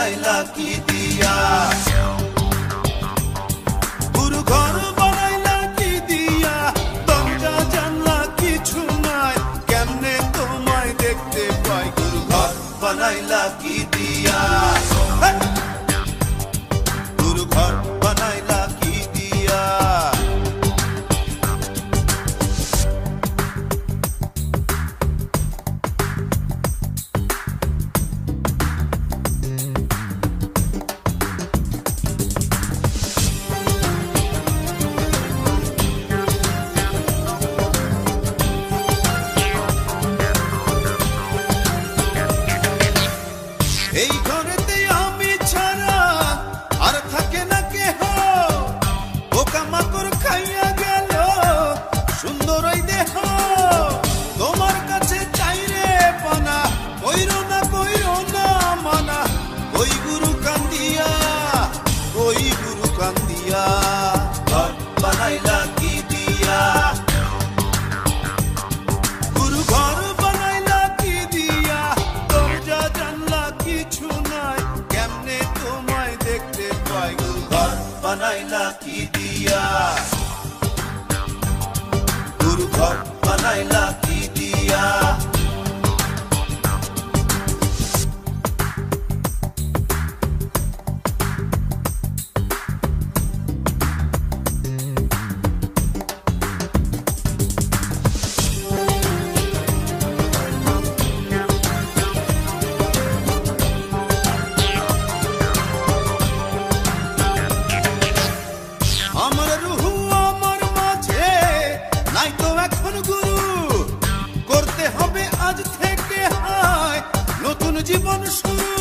বানাইলা কি দিয়া, পুরো ঘর বানাইলা কি দিয়া, দরজা জানলা কিছু নাই, কেমনে তোমায় দেখতে পাই, পুরো ঘর বানাইলা কি দিয়া, পুরো ঘর বানাইলা কি দিয়া। এই ঘরেতে আমি ছাড়া আর থাকে না কেহ, পোকামাকড় খাইয়া গেল সুন্দর ওই দেহ, তোমার কাছে চাই রে পানা, কইরো না মানা, ওই গুরু কান্দিয়া, ওই গুরু কান্দিয়া, ঘর বানাইলা কি দিয়া, গুরু ঘর বানাইলা কি দিয়া, দরজা জানলা কিছু নাই, কেমনে তোমায় দেখতে পাই, গুরু ঘর বানাইলা কি দিয়া, গুরু ঘর বানাইলা কি দিয়া। আমার রুহু আমার মাঝে নাই তো এখন গুরু, করতে হবে আজ থেকে হায় নতুন জীবন শুরু,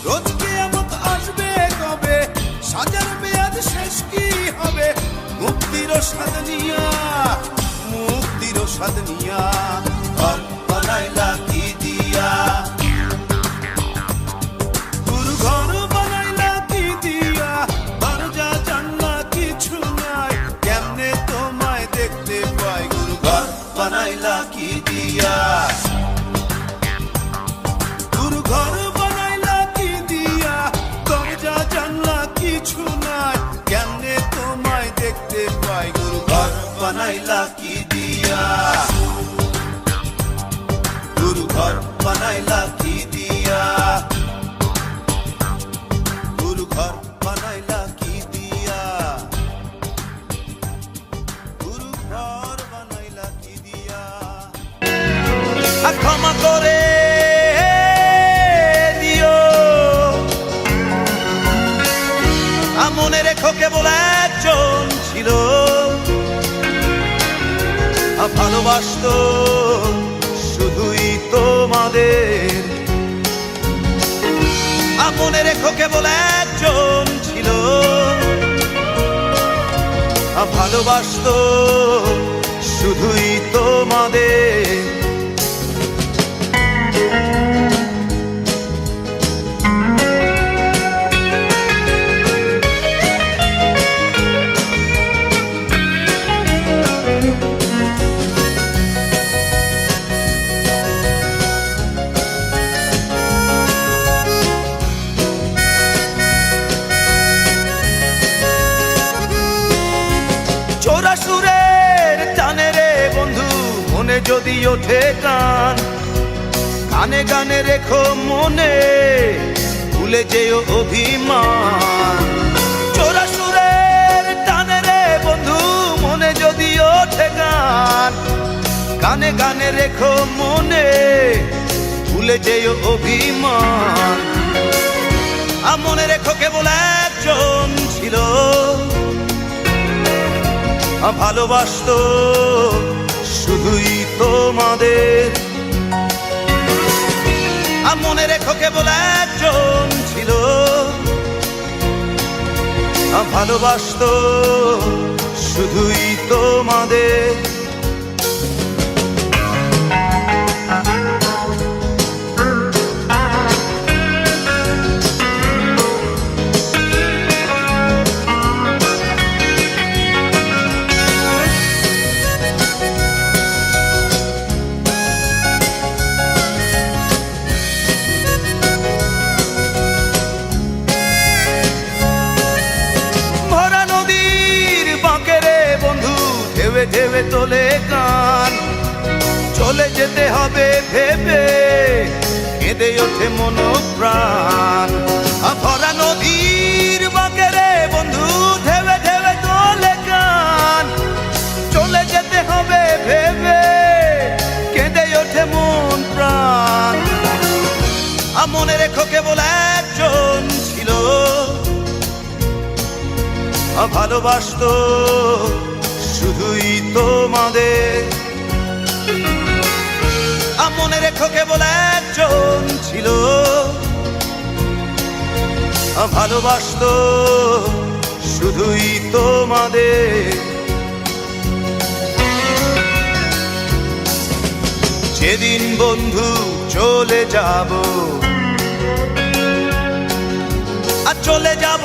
রোজ কিয়ামত আসবে কবে, সাজার মেয়াদ শেষ কি হবে, মুক্তির স্বাদ নিয়া, মুক্তির স্বাদ নিয়া, ঘর বানাইলা কি দিয়া, গুরু ঘর বানাইলা কি দিয়া, দরজা জানলা কিছু নাই, কেমনে তোমায় দেখতে পাই, গুরু ঘর বানাইলা কি দিয়া, গুরু ঘর বানাইলা কি দিয়া, দরজা জানলা কিছু নাই, কেমনে তোমায় দেখতে পাই, গুরু ঘর বানাইলা কি দিয়া, গুরু ঘর বানাইলা কি দিয়া, গুরু ঘর বানাইলা কি দিয়া, গুরু ঘর বানাইলা কি দিয়া। ক্ষমা করে দিও, মনে রেখো কেবল একজন ছিল, ভালোবাসতো শুধুই তোমাদের, মনে রেখো কেবল একজন ছিল, ভালোবাসতো শুধুই তোমাদের। চোরা সুরের টানে রে বন্ধু, মনে যদি ওঠে টান, গানে গানে রেখো মনে, ভুলে যেও অভিমান, চোরা সুরের টানে রে বন্ধু, মনে যদি ওঠে গান, গানে গানে রেখো মনে, ভুলে যেও অভিমান, মনে রেখো কেবল একজন ছিল, ভালোবাসতো শুধুই তোমাদের, মনে রেখো কেবল একজন ছিল, ভালোবাসতো শুধুই তোমাদের। তোলে গান। চলে যেতে হবে ভেবে কেঁদে ওঠে মন প্রাণ। ভরা নদীর বাঁকে রে বন্ধু ঢেবে ঢেবে তোলে গান। চলে যেতে হবে ভেবে কেঁদে ওঠে মন প্রাণ। মনে রেখো কেবল একজন ছিল ভালোবাসতো শুধুই তোমাদের। মনে রেখো কেবল একজন ছিল ভালোবাসতো শুধুই তোমাদের। যেদিন বন্ধু চলে যাব আর চলে যাব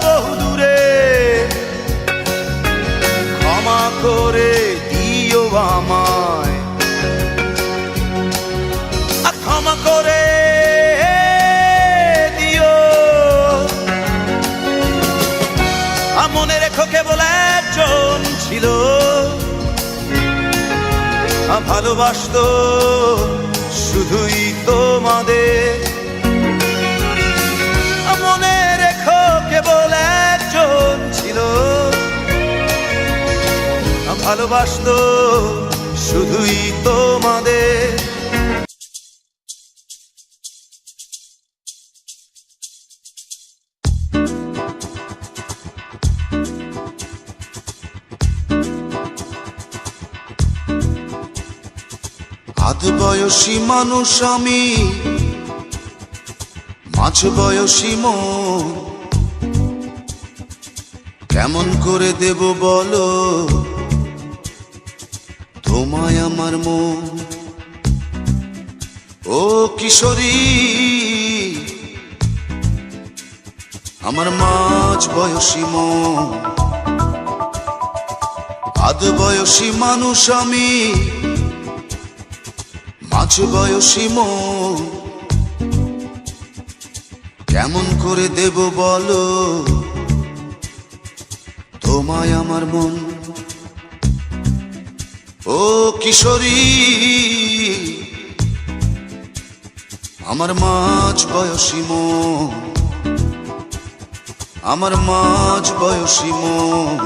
বহু দূরে, ক্ষমা করে দিও আমায়, ক্ষমা করে দিও। মনে রেখো কেবল একজন ছিল ভালোবাসতো শুধুই তোমাদের। মনে রেখো কেবল একজন ছিল ভালোবাসতো শুধুই তোমাদের। আধ বয়সী মানুষ আমি, মাঝ বয়সী মন, কেমন করে দেব বলো তোমায় আমার মন। ও কিশোরী আমার মাঝ বয়সী মন। আধ বয়সী মানুষ আমি, মাঝ বয়সী মন, কেমন করে দেব বলো তোমায় আমার মন। ও কিশোরী আমার মাঝ বয়সী মন, আমার মাঝ বয়সী মন।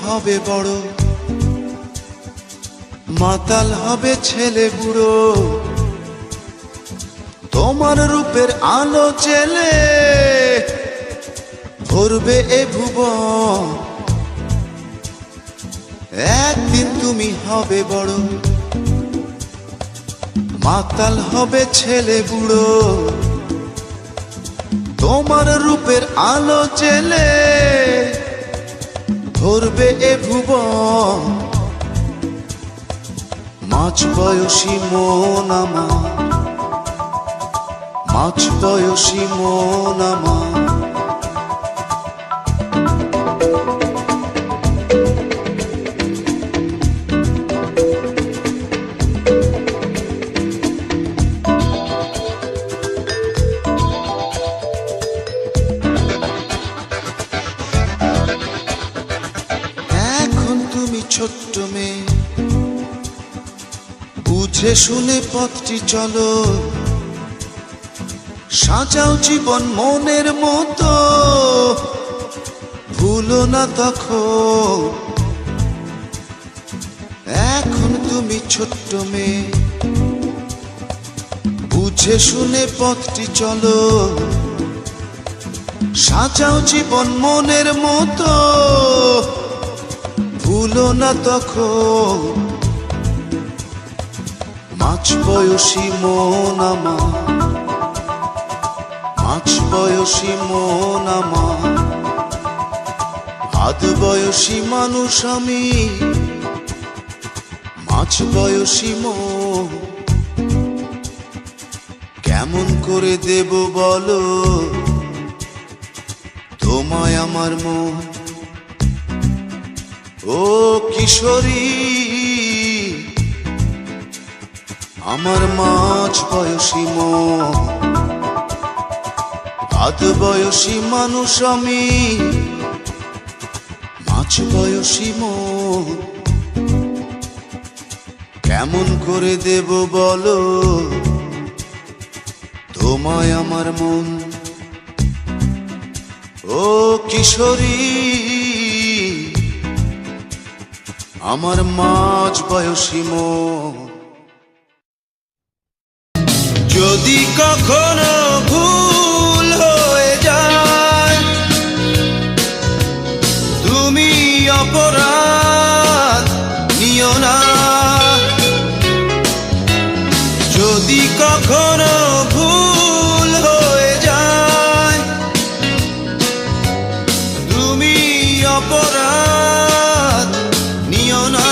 হবে বড় মাতাল হবে ছেলে বুড়ো, তোমার রূপের আলো জেলে ভরবে এ ভুবন। একদিন তুমি হবে বড় মাতাল হবে ছেলে বুড়ো, তোমার রূপের আলো জেলে ভরবে এ ভুবন। মাঝ বয়সী মন আমার, মাঝ বয়সী মন আমার। ছোট্ট মেয়ে বুঝে শুনে পথটি চলো, সাজাও জীবন মনের মতো, ভুলো না তখন। এখন তুমি ছোট্ট মেয়ে বুঝে শুনে পথটি চলো, সাজাও জীবন মনের মতো, ভুলো না তখন। মাঝ বয়সী মন আমার, মাঝ বয়সী মন আমার। আধ বয়সী মানুষ আমি, মাঝ বয়সী মন, কেমন করে দেব বলো তোমায় আমার মন ও কিশোরী, আমার মাঝ বয়সী মন, আধ বয়সী মানুষ আমি, মাঝ বয়সী মন, কেমন করে দেব বলো তোমায় আমার মন ও কিশোরী, আমার মাঝ বয়সী মন। যদি কখনো ভুল হয়ে যায় তুমি অপরাধ নিও না, যদি কখনো ভুল হয়ে যায় তুমি অপরাধ নিও না,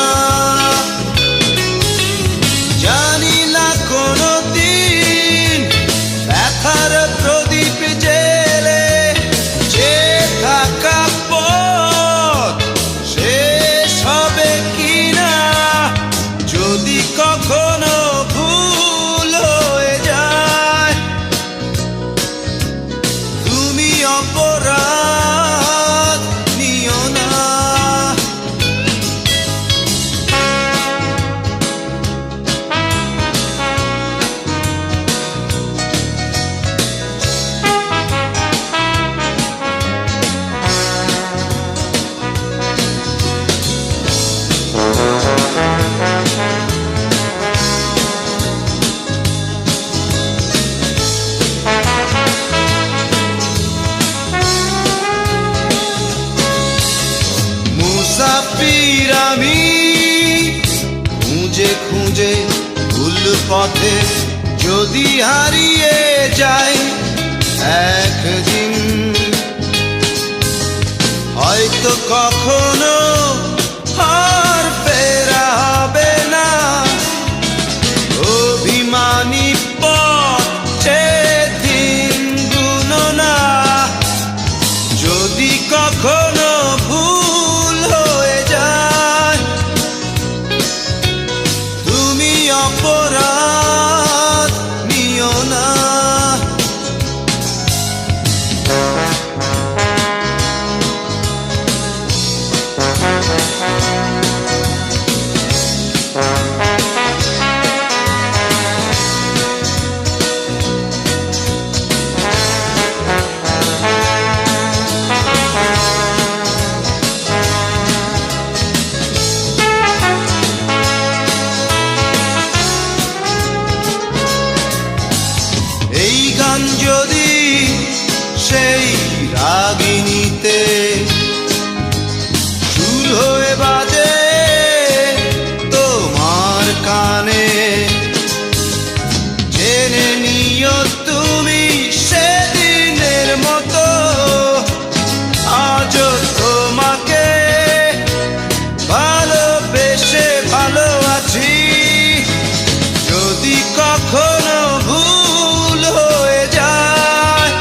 জানি না কোনো দিন ব্যথার প্রদীপ জেলে যে থাকা পথ শেষ হবে কিনা, যদি কখনো ভুল হয়ে যায় তুমি অপরাধ নিও না। মুসাফির আমি খুঁজে খুঁজে ভুল পথে যদি হারিয়ে যাই একদিন, হয়তো কখনো আর ফেরা হবে না, অভিমানী পথ সেদিন গুনো না, যদি কখনো ভুল হয়ে যায় তুমি অপরাধ নিও না। এই গান যদি সেই রাগিনীতে সুর হয়ে বাজে তোমার কানে, জেনে নিও তুমি সেদিনের মতো আজও তোমাকে ভালোবেসে ভালো আছি, যদি কখনো ভুল হয়ে যায়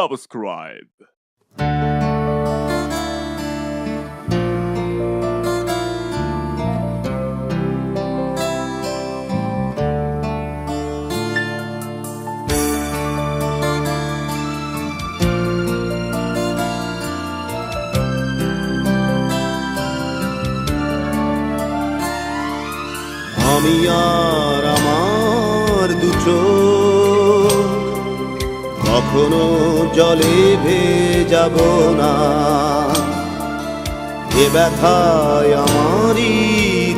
সাবস্ক্রাইব। আমি আর আমার দু চোখ কখনো জলে ভেজাব না, এ ব্যথায় আমারই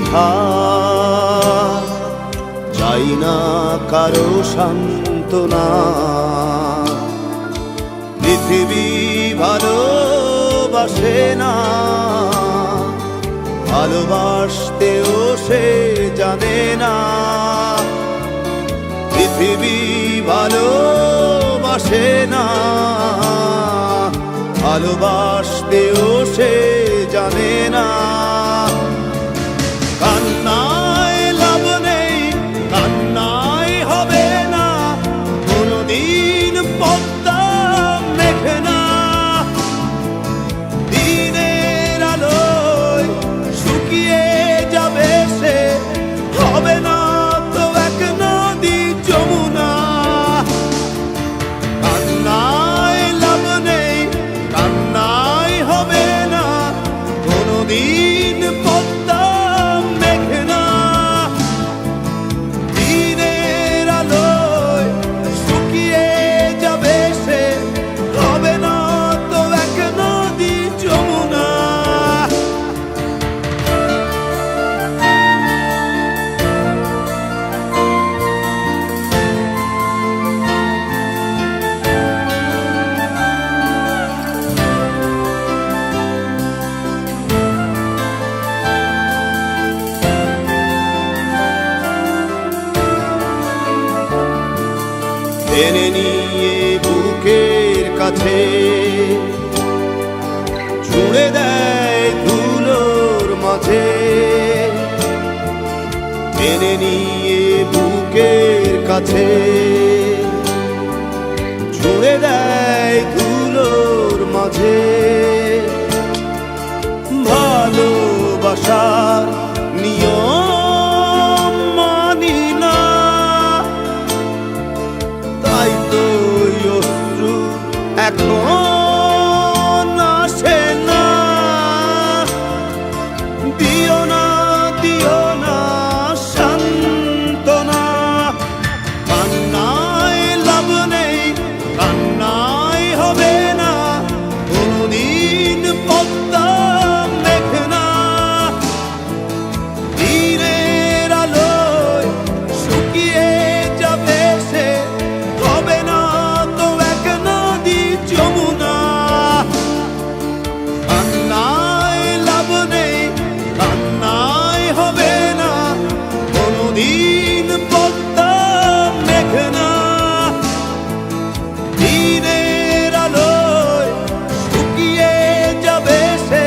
থাক, চাই না কারো সান্ত্বনা। পৃথিবী ভালোবাসে না, ভালোবাসতেও সে জানে না। পৃথিবী ভালোবাসে না, ভালোবাসতেও সে জানে না। কান্নায় লাভ নেই, কান্নায় হবে না, কোনদিন পদ্মা মেঘে না। দিনের আলোয় শুকিয়ে যাবে সে, হবে না তো এক নদী যমুনা। কান্নায় লাভ নেই, কান্নায় হবে না, কোনদিন পদ্মা মেঘে না। দিনের আলোয় শুকিয়ে যাবে সে, হবে না তো এক নদী যমুনা। টেনে নিয়ে বুকের কাছে ছুঁড়ে দেয় ধুলোর মাঝে। টেনে নিয়ে বুকের কাছে ছুঁড়ে দেয় ধুলোর মাঝে। ভালোবাসার নিয়ম মানি না, তাই তো অশ্রু এখন আসে না। দিও না, দিও না সান্ত্বনা। কান্নায় লাভ নেই, কান্নায় হবে না, কোনদিন পদ্মা মেঘে না। দিনের আলোয় শুকিয়ে যাবে সে, হবে না তো এক নদী যমুনা। কান্নায় লাভ নেই, কান্নায় হবে না, কোনদিন পদ্মা মেঘে না। দিনের আলোয় শুকিয়ে যাবে সে,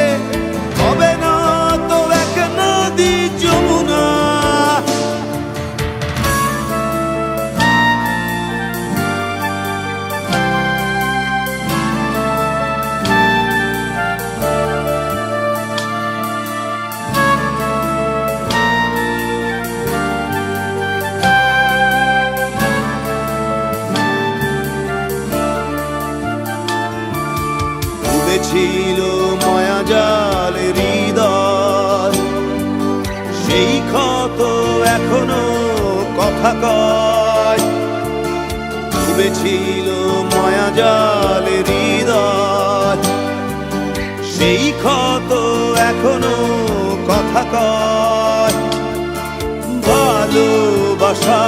হবে না তো এক নদী যমুনা। ডুবেছিল মায়াজাল হৃদয়, সেই ক্ষত এখনো কথা কয়। ডুবেছিল মায়াজাল হৃদয়, সেই ক্ষত এখনো কথা কয়। ভালোবাসা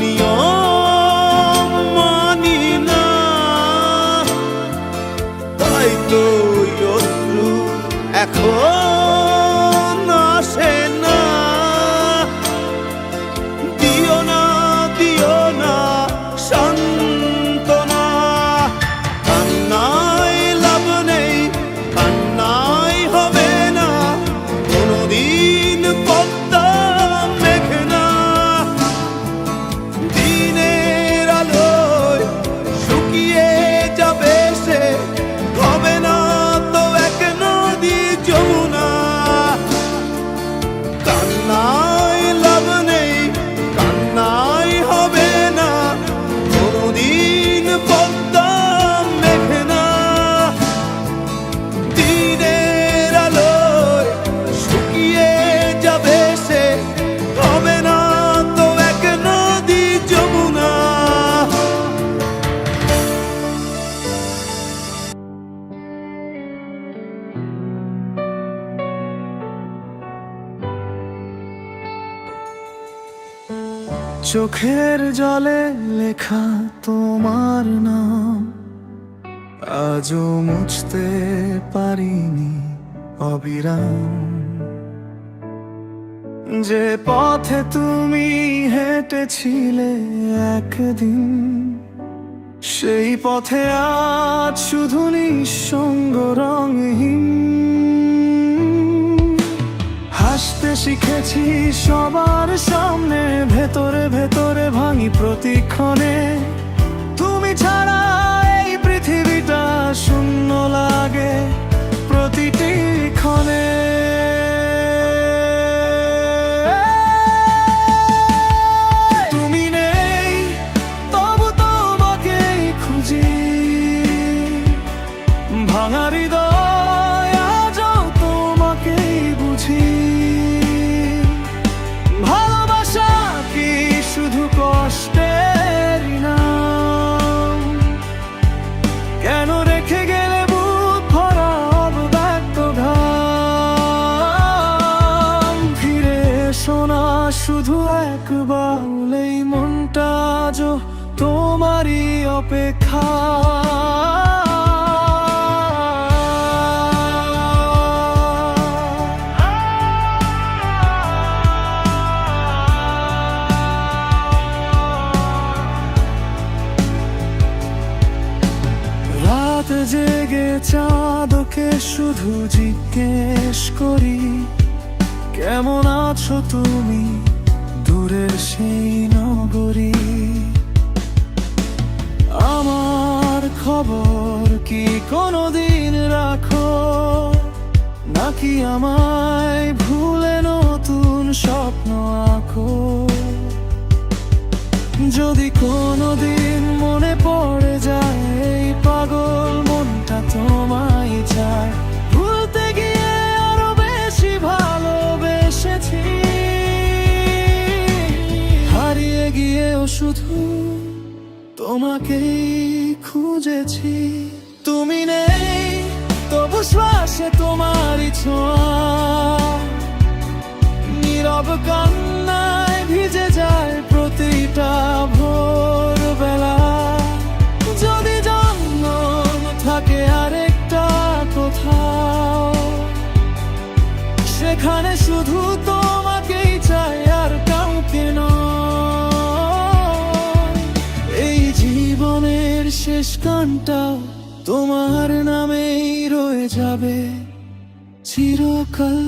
নিয়ম মানি না, তাই তো অশ্রু এখন আসে না। দিও না, দিও না সান্ত্বনা। কান্নায় লাভ নেই, কান্নায় হবে না, কোনদিন পদ্মা মেঘে না। দিনের আলোয় শুকিয়ে যাবে চোখের জলে লেখা তোমার নাম আজও মুছতে পারিনি অবিরাম। যে পথে তুমি হেঁটেছিলে একদিন, সেই পথে আজ শুধু নিঃসঙ্গ রঙহীন। হাসতে শিখেছি সবার সামনে, ভেতরে ভেতরে ভাঙি প্রতিক্ষণে। তুমি ছাড়া এই পৃথিবীটা শূন্য লাগে প্রতিটি ক্ষণে। তুমি নেই তবু তোমাকেই খুঁজি, ভাঙা হৃদয় আজও তোমাকেই বুঝি। ভালোবাসা কি শুধু কষ্টের নাম? কেন রেখে গেলে বুক ভরা অব্যক্ত ঘাম? ফিরে এসো না শুধু একবার, এই মনটা আজও তোমারই অপেক্ষা। রাত জেগে চাঁদকে শুধু জিজ্ঞেস করি, কেমন আছো তুমি দূরের সেই নগরী? আমার খবর কি কোনোদিন রাখো, নাকি আমায় ভুলে নতুন স্বপ্ন আঁকো? যদি কোনোদিন মনে পড়ে যায় এই পাগল মনটা তোমায় চায়, ভুলতে গিয়ে আরো বেশি ভালোবেসেছি। হারিয়ে গিয়েও শুধু তোমাকেই খুঁজেছি। তুমি নেই তবু শ্বাসে তোমারই ছোঁয়া, নীরব কান্নায় ভিজে যায় প্রতিটা ভোরবেলা। যদি জন্ম থাকে আরেকটা কোথাও, সেখানে শুধু তোমাকেই চাই আর কাউকে নয়। এই জীবনের শেষ গানটা তোমার নামেই রয়ে যাবে চিরকাল।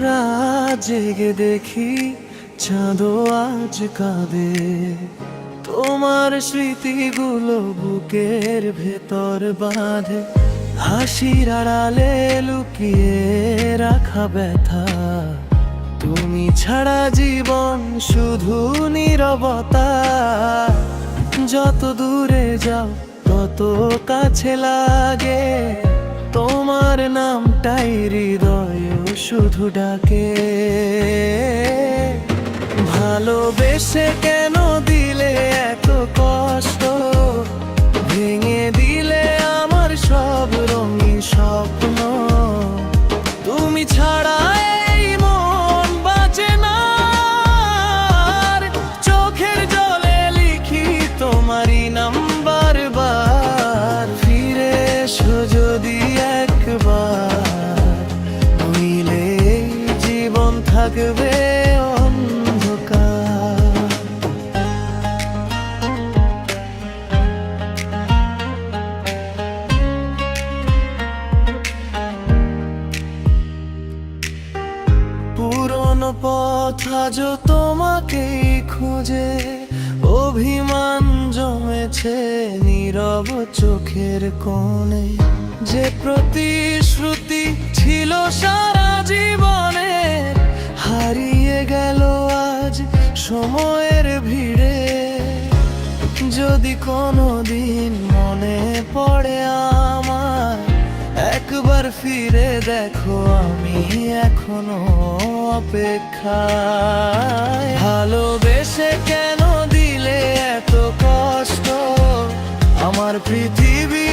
রাত জেগে দেখি চাঁদও আজ কাঁদে, তোমার স্মৃতিগুলো বুকের ভেতর বাঁধে। হাসির আড়ালে লুকিয়ে রাখা ব্যথা, তুমি ছাড়া জীবন শুধু নীরবতা। যত দূরে যাও তত কাছে লাগে, তোমার নামটাই হৃদয় শুধু ডাকে। ভালোবেসে কেন দিলে এত কষ্ট, ভেঙে দিলে আমার সব রঙিন স্বপ্ন। তুমি ছাড়া এই মন বাঁচে না, চোখের জলে লিখি তোমারই নাম্বার বার। ফিরে এসো যদি একবার, নইলে জীবন থাকবে অন্ধকার। পুরনো পথ আজও তোমাকেই খুঁজে, অভিমান জমেছে নীরব চোখের কোণে, যে প্রতিশ্রুতি ছিল সারা জীবনে হারিয়ে গেল আজ সময়ের ভিড়ে। যদি কোনোদিন মনে পড়ে আমার, একবার ফিরে দেখো আমি এখনো অপেক্ষায়। ভালোবেসে কেন দিলে এত কষ্ট, আমার পৃথিবী